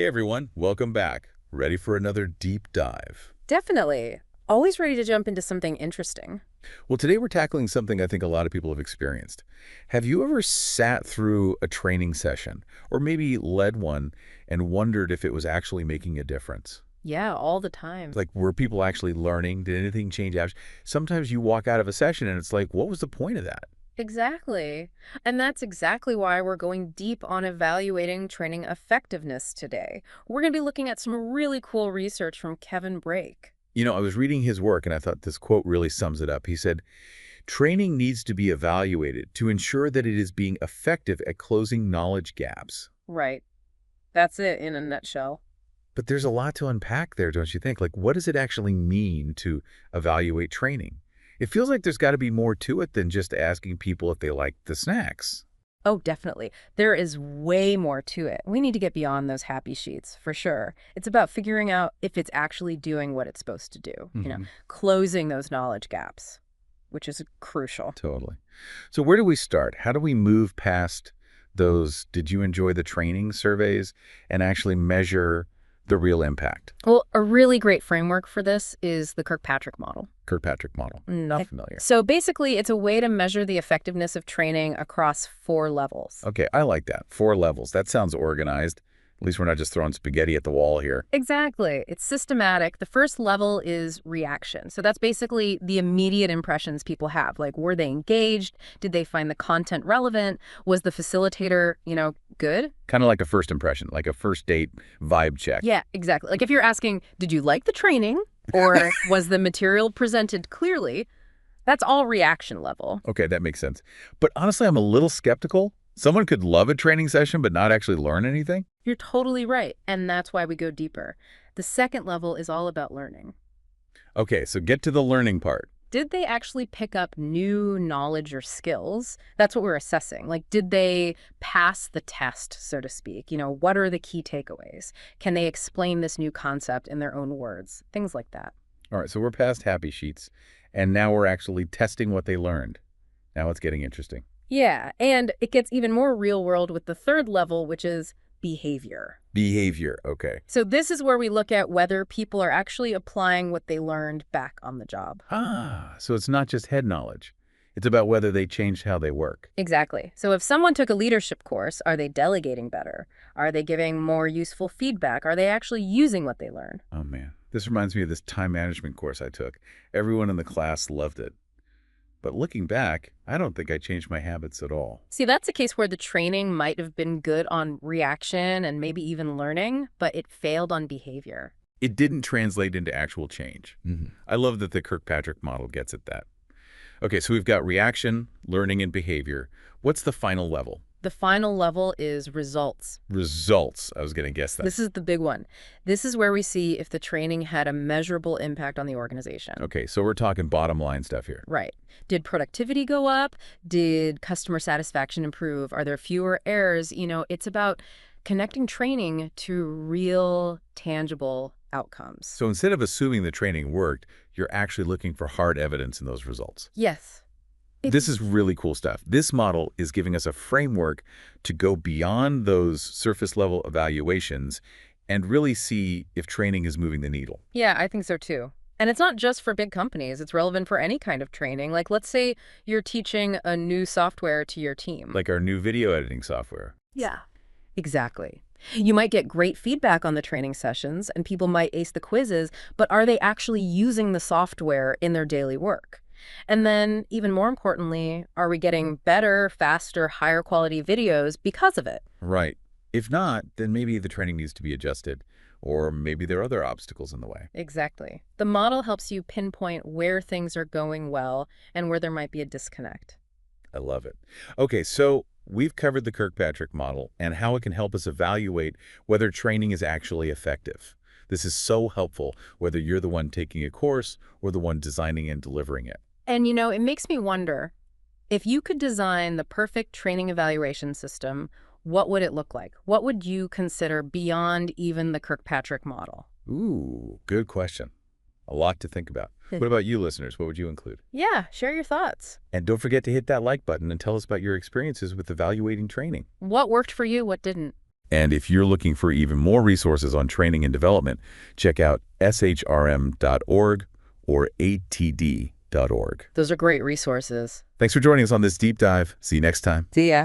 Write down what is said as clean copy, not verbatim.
Hey everyone, welcome back. Ready for another deep dive? Definitely. Always ready to jump into something interesting. Well, today we're tackling something I think a lot of people have experienced. Have you ever sat through a training session, or maybe led one, and wondered if it was actually making a difference? Yeah, all the time. Like, were people actually learning? Did anything change? Sometimes you walk out of a session and it's like, what was the point of that? Exactly. And that's exactly why we're going deep on evaluating training effectiveness today. We're going to be looking at some really cool research from Kevin Brake. I was reading his work and I thought this quote really sums it up. He said, training needs to be evaluated to ensure that it is being effective at closing knowledge gaps. Right. That's it in a nutshell. But there's a lot to unpack there, don't you think? Like, what does it actually mean to evaluate training? It feels like there's got to be more to it than just asking people if they like the snacks. Oh, definitely. There is way more to it. We need to get beyond those happy sheets, for sure. It's about figuring out if it's actually doing what it's supposed to do, Hmm. closing those knowledge gaps, which is crucial. Totally. So where do we start? How do we move past those did you enjoy the training surveys and actually measure the real impact? Well, a really great framework for this is the Kirkpatrick model. Kirkpatrick model. Not familiar. So basically, it's a way to measure the effectiveness of training across 4 levels. Okay, I like that. 4 levels. That sounds organized. At least we're not just throwing spaghetti at the wall here. Exactly. It's systematic. The first level is reaction. So that's basically the immediate impressions people have. Like, were they engaged? Did they find the content relevant? Was the facilitator, good? Kind of like a first impression, like a first date vibe check. Yeah, exactly. Like if you're asking, did you like the training? Or was the material presented clearly? That's all reaction level. Okay, that makes sense. But honestly, I'm a little skeptical. Someone could love a training session but not actually learn anything. You're totally right. And that's why we go deeper. The second level is all about learning. Okay, so get to the learning part. Did they actually pick up new knowledge or skills? That's what we're assessing. Like, did they pass the test, so to speak? What are the key takeaways? Can they explain this new concept in their own words? Things like that. All right, so we're past happy sheets, and now we're actually testing what they learned. Now it's getting interesting. Yeah, and it gets even more real world with the third level, which is behavior. Behavior, okay. So this is where we look at whether people are actually applying what they learned back on the job. So it's not just head knowledge. It's about whether they changed how they work. Exactly. So if someone took a leadership course, are they delegating better? Are they giving more useful feedback? Are they actually using what they learn? Oh, man. This reminds me of this time management course I took. Everyone in the class loved it. But looking back, I don't think I changed my habits at all. See, that's a case where the training might have been good on reaction and maybe even learning, but it failed on behavior. It didn't translate into actual change. I love that the Kirkpatrick model gets at that. Okay, so we've got reaction, learning, and behavior. What's the final level? The final level is results. Results. I was going to guess that. This is the big one. This is where we see if the training had a measurable impact on the organization. Okay, so we're talking bottom line stuff here. Right. Did productivity go up? Did customer satisfaction improve? Are there fewer errors? It's about connecting training to real, tangible outcomes. So instead of assuming the training worked, you're actually looking for hard evidence in those results. Yes. This is really cool stuff. This model is giving us a framework to go beyond those surface level evaluations and really see if training is moving the needle. Yeah, I think so too. And it's not just for big companies. It's relevant for any kind of training. Like, let's say you're teaching a new software to your team. Like our new video editing software. Yeah. Exactly. You might get great feedback on the training sessions and people might ace the quizzes, but are they actually using the software in their daily work? And then, even more importantly, are we getting better, faster, higher quality videos because of it? Right. If not, then maybe the training needs to be adjusted, or maybe there are other obstacles in the way. Exactly. The model helps you pinpoint where things are going well and where there might be a disconnect. I love it. Okay, so we've covered the Kirkpatrick model and how it can help us evaluate whether training is actually effective. This is so helpful whether you're the one taking a course or the one designing and delivering it. And it makes me wonder, if you could design the perfect training evaluation system, what would it look like? What would you consider beyond even the Kirkpatrick model? Ooh, good question. A lot to think about. What about you, listeners? What would you include? Yeah, share your thoughts. And don't forget to hit that like button and tell us about your experiences with evaluating training. What worked for you, what didn't? And if you're looking for even more resources on training and development, check out shrm.org or atd.org. Those are great resources. Thanks for joining us on this deep dive. See you next time. See ya.